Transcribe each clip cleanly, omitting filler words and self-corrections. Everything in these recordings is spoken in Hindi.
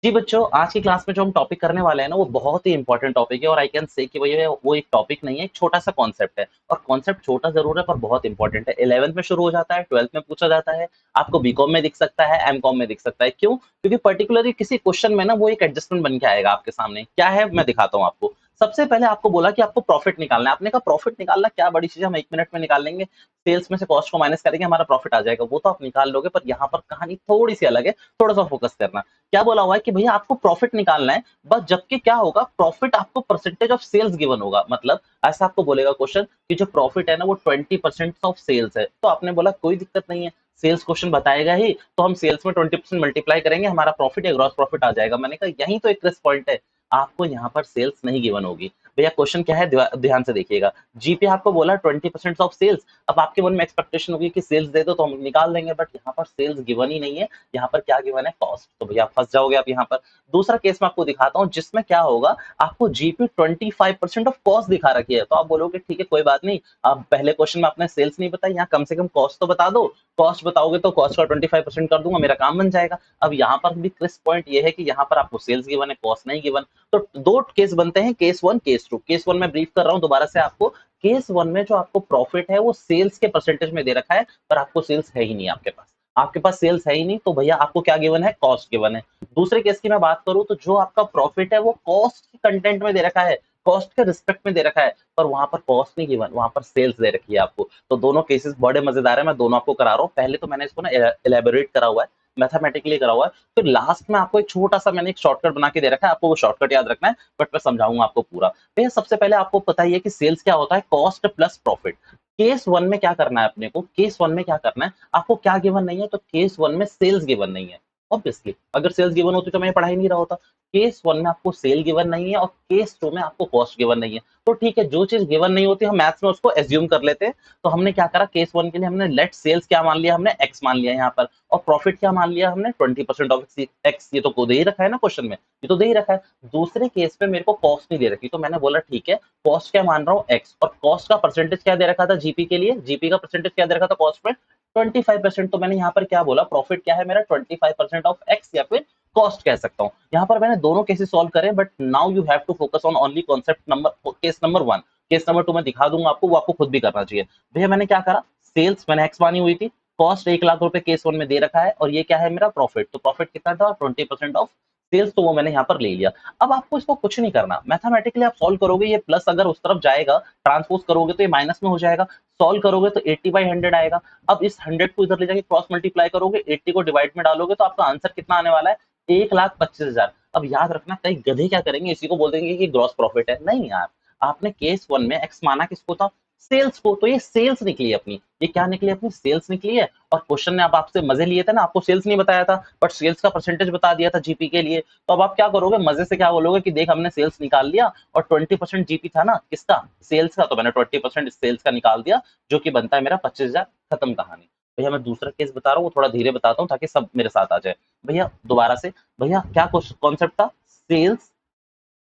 जी बच्चों, आज की क्लास में जो हम टॉपिक करने वाले हैं ना, वो बहुत ही इंपॉर्टेंट टॉपिक है और आई कैन से कि वो एक टॉपिक नहीं है, एक छोटा-सा कॉन्सेप्ट है और कॉन्सेप्ट छोटा ज़रूर है पर बहुत इंपॉर्टेंट है। 11th में शुरू हो जाता है, 12th में पूछा जाता है, आपको बीकॉम में दिख सकता है, एमकॉम में दिख सकता है। क्यों? क्योंकि पर्टिकुलरली किसी क्वेश्चन में ना वो एक एडजस्टमेंट बन के आएगा आपके सामने। क्या है? मैं दिखाता हूँ आपको। सबसे पहले आपको बोला कि आपको प्रॉफिट निकालना है। आपने कहा प्रॉफिट निकालना क्या बड़ी चीज़ है, हम 1 मिनट में निकाल लेंगे। सेल्स में से कॉस्ट को माइनस करेंगे, हमारा प्रॉफिट आ जाएगा। वो तो आप निकाल लोगे पर यहाँ पर कहानी थोड़ी-सी अलग है, थोड़ा-सा फोकस करना। क्या बोला हुआ है कि भैया आपको प्रॉफिट निकालना है, बस जबकि क्या होगा प्रॉफिट आपको परसेंटेज ऑफ सेल्स गिवन होगा। मतलब ऐसा आपको बोलेगा क्वेश्चन कि जो प्रॉफिट है ना वो 20% ऑफ सेल्स है। तो आपने बोला कोई दिक्कत नहीं है, सेल्स क्वेश्चन बताएगा ही तो हम सेल्स में 20% मल्टीप्लाई करेंगे, हमारा प्रॉफिट या ग्रॉस प्रॉफिट आ जाएगा। मैंने कहा यही तो एक प्लस पॉइंट है, आपको यहाँ पर सेल्स नहीं गिवन होगी। भैया क्वेश्चन क्या है ध्यान से देखिएगा। जीपी आपको बोला 20% ऑफ सेल्स। अब आपके मन में एक्सपेक्टेशन होगी कि सेल्स दे दो तो हम निकाल देंगे, बट यहाँ पर सेल्स गिवन ही नहीं है। यहाँ पर क्या गिवन है? कॉस्ट। तो भैया फंस जाओगे आप यहाँ पर। दूसरा केस मैं आपको दिखाता हूँ जिसमें क्या होगा, आपको जीपी 25% ऑफ कॉस्ट दिखा रखी है। तो आप बोलोगे ठीक है कोई बात नहीं, अब पहले क्वेश्चन में आपने सेल्स नहीं बताई, यहाँ कम से कम कॉस्ट तो बता दो। कॉस्ट बताओगे तो कॉस्ट का 25% कर दूंगा, मेरा काम बन जाएगा। अब यहाँ पर भी क्रिस्प पॉइंट ये है कि यहाँ पर आपको सेल्स गिवन है, कॉस्ट नहीं गिवन। तो दो केस बनते हैं, case one case two. Case one में ब्रीफ कर रहा हूँ दोबारा से आपको। केस वन में जो आपको प्रॉफिट है वो सेल्स के परसेंटेज में दे रखा है, पर आपको सेल्स है ही नहीं आपके पास। आपके पास सेल्स है ही नहीं तो भैया आपको क्या गिवन है? कॉस्ट गिवन है। दूसरे केस की मैं बात करूं तो जो आपका प्रॉफिट है वो कॉस्ट के कंटेंट में दे रखा है, कॉस्ट के रिस्पेक्ट में दे रखा है, पर वहां पर कॉस्ट नहीं गिवन, वहां पर सेल्स दे रखी है आपको। तो दोनों केसेस बड़े मजेदार है, मैं दोनों आपको करा रहा हूँ। पहले तो मैंने इसको ना इलेबोरेट करा हुआ है, मैथमेटिकली करा हुआ है, फिर लास्ट में आपको एक छोटा सा मैंने एक शॉर्टकट बना के दे रखा है, आपको वो शॉर्टकट याद रखना है, बट मैं समझाऊंगा आपको पूरा। भैया सबसे पहले आपको पता ही है कि सेल्स क्या होता है? Cost plus profit. Case one में क्या करना है अपने को? केस वन में क्या करना है आपको? क्या गिवन नहीं है? तो केस वन में सेल्स गिवन नहीं है। ऑब्वियसली अगर सेल्स गिवन होती तो मैं ये पढ़ा ही नहीं रहा होता। केस वन में आपको सेल गिवन नहीं है और केस टू में आपको कॉस्ट गिवन नहीं है। तो ठीक है, जो चीज गिवन नहीं होती हम मैथ्स में उसको एज्यूम कर लेते हैं। तो हमने क्या करा, केस वन के लिए हमने लेट सेल्स क्या मान लिया, हमने एक्स मान लिया यहाँ पर, और प्रॉफिट क्या मान लिया हमने? 20% ऑफ एक्स। ये तो दे ही रखा है ना क्वेश्चन में, ये तो दे ही रखा है। दूसरे केस पे मेरे को कॉस्ट नहीं दे रखी, तो मैंने बोला ठीक है, कॉस्ट क्या मान रहा हूँ? एक्स। और कॉस्ट का परसेंटेज क्या दे रखा था जीपी के लिए? जीपी का परसेंटेज क्या दे रखा था कॉस्ट में? 25%। तो मैंने यहाँ पर क्या बोला, प्रॉफिट क्या है मेरा? 25% ऑफ एक्स या फिर कॉस्ट कह सकता हूँ। यहाँ पर मैंने दोनों केसेस सॉल्व करे, but now you have to focus on only concept number case number one. Case number two मैं दिखा दूंगा आपको, वो आपको खुद भी करना चाहिए। भैया मैंने क्या करा, सेल्स मैंने एक्स मानी हुई थी, कॉस्ट 1 लाख रुपए केस वन में दे रखा है, और ये क्या है मेरा? प्रॉफिट। तो प्रॉफिट कितना था? 20% ऑफ सेल्स। तो वो मैंने यहाँ पर ले लिया। अब आपको इसको कुछ नहीं करना, मैथमेटिकली आप सॉल्व करोगे, ये प्लस अगर उस तरफ जाएगा, ट्रांसपोज करोगे तो ये माइनस में हो जाएगा। सॉल्व करोगे तो 80/100 आएगा। अब इस 100 को इधर ले जाके क्रॉस मल्टीप्लाई करोगे, 80 को डिवाइड में डालोगे तो आपका आंसर कितना आने वाला है? 1,25,000। अब याद रखना, कई गधे क्या करेंगे, इसी को बोल देंगे कि ग्रॉस प्रॉफिट है। नहीं यार, आपने केस वन में एक्स माना किसको था? सेल्स को। तो ये सेल्स निकली अपनी, ये क्या निकली अपनी? सेल्स निकली है। और क्वेश्चन ने अब आपसे मजे लिए थे ना, आपको सेल्स नहीं बताया था बट सेल्स का परसेंटेज बता दिया था जीपी के लिए। तो अब आप क्या करोगे? मजे से क्या बोलोगे कि देख हमने सेल्स निकाल लिया और 20% जीपी था ना किसका? सेल्स का। तो मैंने 20% सेल्स का निकाल दिया, जो कि बनता है मेरा 25,000। खत्म कहानी। भैया मैं दूसरा केस बता रहा हूँ, वो थोड़ा धीरे बताता हूँ ताकि सब मेरे साथ आ जाए। भैया दोबारा से, भैया क्या कॉन्सेप्ट था? सेल्स,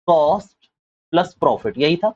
कॉस्ट प्लस प्रॉफिट, यही था।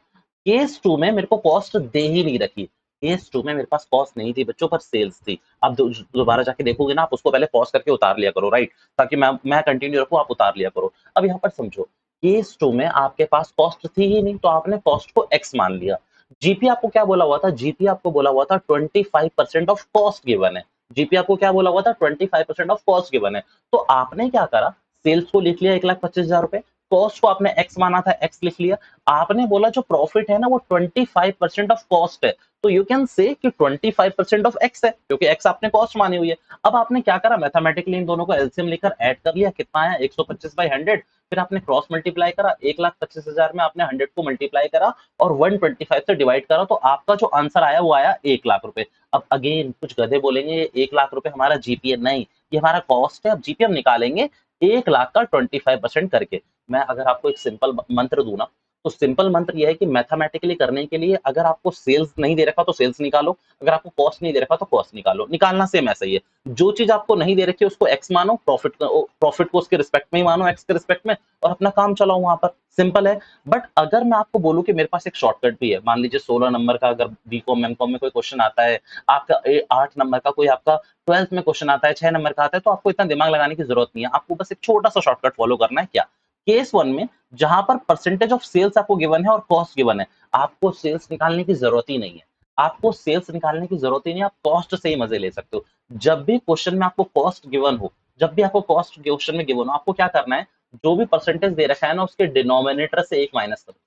केस टू में मेरे को कॉस्ट दे ही नहीं रखी। केस टू में मेरे पास कॉस्ट नहीं थी बच्चों, पर सेल्स थी। आप दोबारा जाके देखोगे ना, आप उसको पहले पॉज करके उतार लिया करो, राइट? ताकि मैं कंटिन्यू रखूं, आप उतार लिया करो। अब यहाँ पर समझो, केस टू में आपके पास कॉस्ट थी ही नहीं, तो आपने कॉस्ट को एक्स मान लिया। जीपी आपको क्या बोला हुआ था? जीपी आपको बोला हुआ था 25% ऑफ कॉस्ट गिवन है। जीपी आपको क्या बोला हुआ था? 25% ऑफ कॉस्ट गिवन है। तो आपने क्या करा, सेल्स को लिख लिया 1,25,000 रुपए, कॉस्ट को आपने एक्स माना था, एक्स लिख लिया। आपने बोला जो प्रॉफिट है ना वो 25% ऑफ कॉस्ट है, तो यू कैन से कि 25% ऑफ एक्स है, क्योंकि एक्स आपने कॉस्ट मानी हुई है। अब आपने क्या करा, मैथमेटिकली इन दोनों को एलसीएम लेकर ऐड कर लिया, कितना आया? 125/100। फिर आपने क्रॉस मल्टीप्लाई करा, 1,25,000 में आपने 100 को मल्टीप्लाई करा और 125 से डिवाइड करा, तो आपका जो आंसर आया वो आया 1 लाख रुपए। अब अगेन कुछ गधे बोलेंगे 1 लाख रुपए हमारा जीपीए, नहीं, ये हमारा कॉस्ट है। अब जीपीए हम निकालेंगे 1 लाख का 25% करके। मैं अगर आपको एक सिंपल मंत्र दूं ना, तो सिंपल मंत्र ये है कि मैथमेटिकली करने के लिए अगर आपको सेल्स नहीं दे रखा तो सेल्स निकालो, अगर आपको कॉस्ट नहीं दे रखा तो कॉस्ट निकालो। निकालना सेम ऐसा ही है, जो चीज आपको नहीं दे रखी है उसको एक्स मानो, प्रॉफिट को उसके रिस्पेक्ट में ही मानो, एक्स के रिस्पेक्ट में, और अपना काम चलाओ वहां पर। सिंपल है। बट अगर मैं आपको बोलूं कि मेरे पास एक शॉर्टकट भी है, मान लीजिए 16 नंबर का अगर बीकॉम एमकॉम में कोई क्वेश्चन आता है, आपका 8 नंबर का कोई आपका 12th में क्वेश्चन आता है, 6 नंबर का आता है, तो आपको इतना दिमाग लगाने की जरूरत नहीं है, आपको बस एक छोटा सा शॉर्टकट फॉलो करना है। क्या? केस वन में जहां पर परसेंटेज ऑफ सेल्स आपको गिवन है और कॉस्ट गिवन है, आपको सेल्स निकालने की जरूरत ही नहीं है। आपको सेल्स निकालने की जरूरत ही नहीं है, आप कॉस्ट से ही मजे ले सकते हो। जब भी क्वेश्चन में आपको कॉस्ट गिवन हो, जब भी आपको कॉस्ट क्वेश्चन में गिवन हो, आपको क्या करना है, जो भी परसेंटेज दे रखा है ना, उसके डिनोमिनेटर से एक माइनस करो।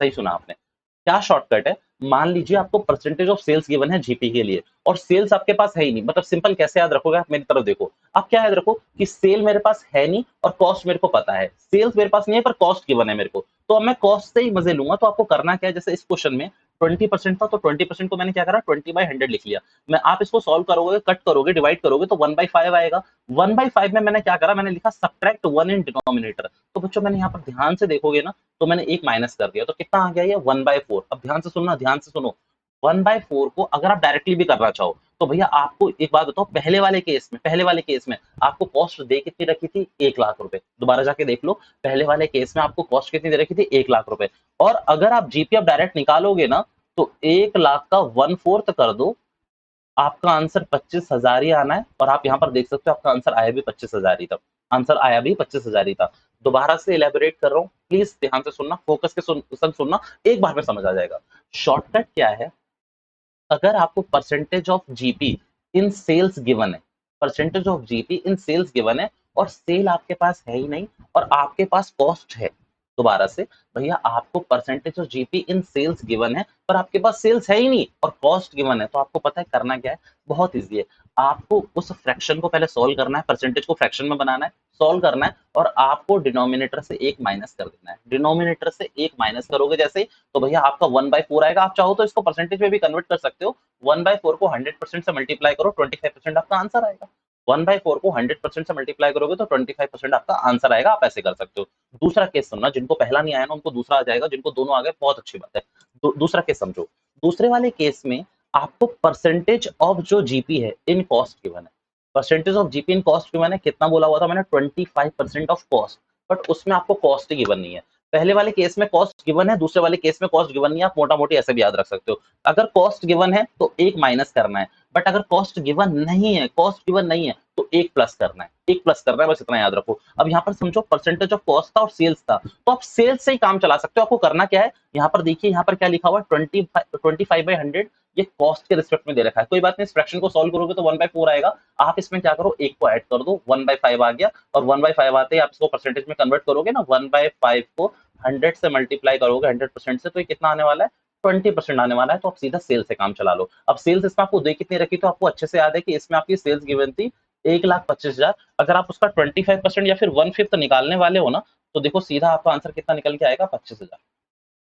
सही सुना आपने। क्या शॉर्टकट है? मान लीजिए आपको परसेंटेज ऑफ सेल्स गिवन है जीपी के लिए, और सेल्स आपके पास है ही नहीं, मतलब सिंपल कैसे याद रखोगे आप, मेरी तरफ देखो। आप क्या याद रखो कि सेल मेरे पास है नहीं और कॉस्ट मेरे को पता है, सेल्स मेरे पास नहीं है पर कॉस्ट गिवन है मेरे को, तो अब मैं कॉस्ट से ही मजे लूंगा। तो आपको करना क्या है, जैसे इस क्वेश्चन में 20% था, तो 20% को मैंने क्या करा, 20/100 लिख लिया। मैं आप इसको सॉल्व करोगे, कट करोगे, डिवाइड करोगे तो 1/5 आएगा। 1/5 में मैंने क्या करा, मैंने लिखा सब्ट्रैक्ट 1 इन डिनोमिनेटर। तो बच्चों मैंने यहाँ पर ध्यान से देखोगे ना, तो मैंने एक माइनस कर दिया, तो कितना आ गया ये 1/4। अब ध्यान से सुनना, ध्यान से सुनो। 1/4 को अगर आप डायरेक्टली भी करना चाहो तो भैया आपको एक बात बताओ, पहले वाले केस में आपको कॉस्ट दे कितनी रखी थी, 1 लाख रुपए। दोबारा जाके देख लो, पहले वाले केस में आपको कॉस्ट कितनी दे रखी थी, 1 लाख रुपए। और अगर आप जीपीएफ डायरेक्ट निकालोगे ना, तो 1 लाख का 1/4 कर दो, आपका आंसर 25,000 ही आना है। और आप यहाँ पर देख सकते हो आपका आंसर आया भी 25,000 ही था, आंसर आया भी 25,000 ही था। दोबारा से इलेबोरेट कर रहा हूँ, प्लीज ध्यान से सुनना, फोकस के संग सुनना, एक बार में समझ आ जाएगा। शॉर्टकट क्या है, अगर आपको percentage of GP in sales given है, percentage of GP in sales given है, और सेल आपके पास है ही नहीं, और आपके पास कॉस्ट है। दोबारा से, भैया आपको percentage of GP in sales given है पर आपके पास सेल्स है ही नहीं और कॉस्ट गिवन है, तो आपको पता है करना क्या है, बहुत इजी है। आपको उस फ्रैक्शन को पहले सॉल्व करना है, परसेंटेज को फ्रैक्शन में बनाना है, सॉल्व करना है, और आपको डिनोमिनेटर से एक माइनस कर देना है। डिनोमिनेटर से एक माइनस करोगे जैसे ही, तो भैया आपका 1/4 आएगा। आप चाहो तो इसको परसेंटेज में भी कन्वर्ट कर सकते हो, 1/4 को 100% से मल्टीप्लाई करो, 25% आपका आंसर आएगा। 1/4 को 100% से मल्टीप्लाई करोगे तो 25% आपका आंसर आएगा। आप ऐसे कर सकते हो। दूसरा केस सुनना, जिनको पहला नहीं आया ना उनको दूसरा आ जाएगा, जिनको दोनों आ गए बहुत अच्छी बात है। दूसरा केस समझो। दूसरे वाले केस में आपको परसेंटेज ऑफ जो जीपी है इन कॉस्ट गिवन है, percentage of GP in cost given है। कितना बोला हुआ था मैंने, 25% ऑफ कॉस्ट, बट उसमें आपको कॉस्ट ही गिवन नहीं है। पहले वाले केस में कॉस्ट गिवन है, दूसरे वाले केस में कॉस्ट गिवन नहीं है। आप मोटा मोटी ऐसे भी याद रख सकते हो, अगर कॉस्ट गिवन है तो एक माइनस करना है, बट अगर कॉस्ट गिवन नहीं है, कॉस्ट गिवन नहीं है, तो एक प्लस करना है, एक प्लस करना है, बस इतना याद रखो। अब यहाँ पर समझो परसेंटेज ऑफ कॉस्ट था और सेल्स था, तो आप सेल्स से ही काम चला सकते हो। आपको करना क्या है, यहाँ पर देखिए, यहाँ पर क्या लिखा हुआ है, 25/100, ये कॉस्ट के रिस्पेक्ट में दे रखा है। कोई बात नहीं, इस फ्रैक्शन को सॉल्व करोगे तो 1/4 आएगा। आप इसमें क्या करो, एक को ऐड कर दो, 1/5 आ गया, और 1/5 आते ही आप इसको परसेंटेज में कन्वर्ट करोगे ना, 1/5 को 100 से मल्टीप्लाई करोगे, 100% से, तो ये कितना आने वाला है, 20% आने वाला है। तो आप सीधा सेल से काम चला लो। अब सेल्स इसमें आपको दे कितनी रखी, तो आपको अच्छे से याद है कि इसमें आपकी सेल्स गिवन थी 1,25,000। अगर आप उसका 25% या फिर 1/5 निकालने वाले हो ना, तो देखो सीधा आपका आंसर कितना निकल के आएगा, 25,000।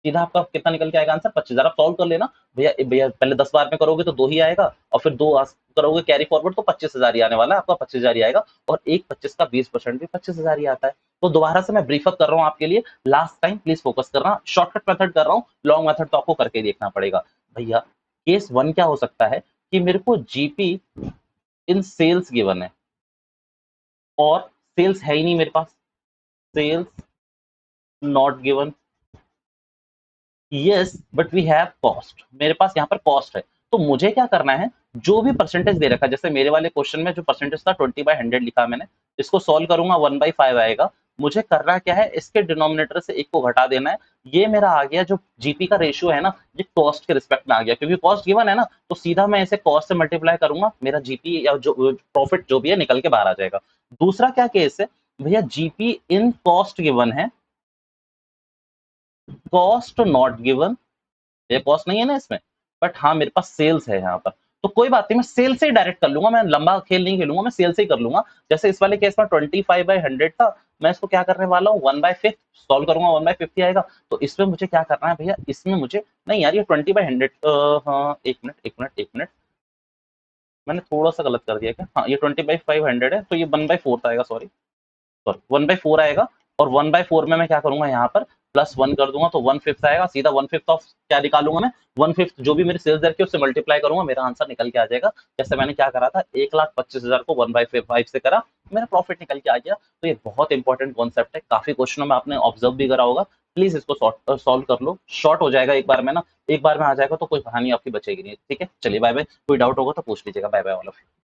सीधा आपका कितना निकल के आएगा आंसर, 25,000। आप सॉल्व कर लेना भैया, भैया पहले 10 बार में करोगे तो 2 ही आएगा, और फिर 2 करोगे कैरी फॉरवर्ड तो 25,000 ही आने वाला है, आपका 25,000 ही आएगा। और एक 25 का 20% भी 25,000 ही आता है। तो दोबारा से मैं ब्रीफ अप कर रहा हूँ आपके लिए, लास्ट टाइम प्लीज फोकस करना। शॉर्टकट मेथड कर रहा हूँ, लॉन्ग मेथड तो आपको करके देखना पड़ेगा। भैया केस 1 क्या हो सकता है कि मेरे को जीपी इन सेल्स गिवन है और सेल्स है ही नहीं मेरे पास, sales not given, yes but we have cost, मेरे पास यहाँ पर कॉस्ट है। तो मुझे क्या करना है, जो भी परसेंटेज दे रखा है, जैसे मेरे वाले क्वेश्चन में जो परसेंटेज था 20/100 लिखा मैंने, इसको सॉल्व करूंगा 1/5 आएगा। मुझे करना क्या है, इसके डिनोमिनेटर से एक को घटा देना है। ये मेरा आ गया, जो जीपी का रेशियो है ना, ये कॉस्ट के रिस्पेक्ट में आ गया, क्योंकि कॉस्ट गिवन है ना, तो सीधा मैं इसे कॉस्ट से मल्टीप्लाई करूंगा, मेरा जीपी या जो प्रॉफिट जो भी है निकल के बाहर आ जाएगा। दूसरा क्या केस है, भैया जीपी इन कॉस्ट गिवन है, कॉस्ट नॉट गिवन, ये कॉस्ट नहीं है ना इसमें, बट हाँ मेरे पास सेल्स है यहाँ पर। तो कोई बात नहीं, मैं सेल से ही डायरेक्ट कर लूंगा, मैं लंबा खेल नहीं खेलूंगा, मैं सेल से ही कर लूंगा। जैसे इस वाले केस में 25/100 था, मैं इसको क्या करने वाला हूँ, 1/5 सॉल्व करूंगा, 1/5 ही आएगा। तो इसमें मुझे क्या करना है भैया, इसमें मुझे नहीं यार, ये 20/100, हाँ एक मिनट, मैंने थोड़ा सा गलत कर दिया क्या, हाँ ये 20/500 है, तो ये 1/4 आएगा, सॉरी 1/4 आएगा। और 1/4 में मैं क्या करूंगा, यहाँ पर +1 कर दूंगा, तो 1/5 आएगा, सीधा 1/5 ऑफ क्या निकालूंगा मैं, 1/5 जो भी मेरी सेल्स दर की उससे मल्टीप्लाई करूंगा, मेरा आंसर निकल के आ जाएगा। जैसे मैंने क्या करा था, 1,25,000 को 1/5 से करा, मेरा प्रॉफिट निकल के आ गया। तो ये बहुत इंपॉर्टेंट कॉन्सेप्ट है, काफी क्वेश्चनों में आपने ऑब्जर्व भी करा होगा। प्लीज इसको सॉल्व कर लो, शॉर्ट हो जाएगा एक बार में ना, एक बार में आ जाएगा तो कोई कहानी आपकी बचेगी नहीं। ठीक है, चलिए बाय बाय। कोई डाउट होगा तो पूछ लीजिएगा। Bye bye all of you.